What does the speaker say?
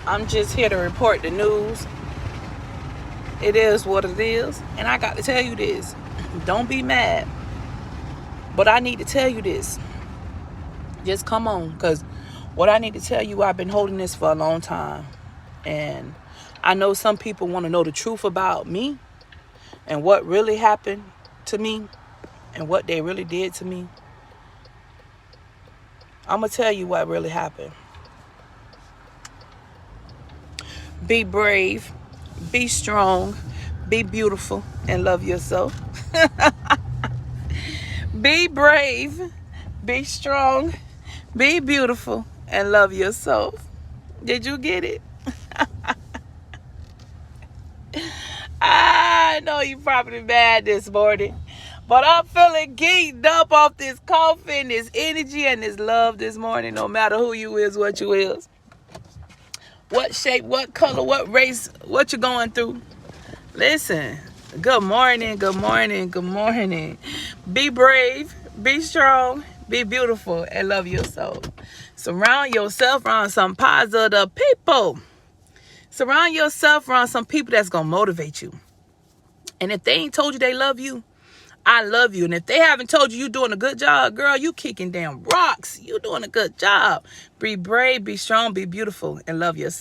I'm just here to report the news. It is what it is. And I got to tell you this. Don't be mad. But I need to tell you this. Just come on. Because what I need to tell you, I've been holding this for a long time. And I know some people want to know the truth about me and what really happened to me and what they really did to me. I'm going to tell you what really happened. Be brave, be strong, be beautiful, and love yourself. Be brave, be strong, be beautiful, and love yourself. Did you get it? I know you probably mad this morning, but I'm feeling geeked up off this coffee and this energy and this love this morning, no matter who you is, what you is. What shape, what color, what race, what you going through. Listen, good morning, good morning, good morning. Be brave, be strong, be beautiful, and love yourself. Surround yourself around some positive people. Surround yourself around some people that's going to motivate you. And if they ain't told you they love you, I love you. And if they haven't told you you're doing a good job, girl, you kicking down rocks. You doing a good job. Be brave, be strong, be beautiful, and love yourself.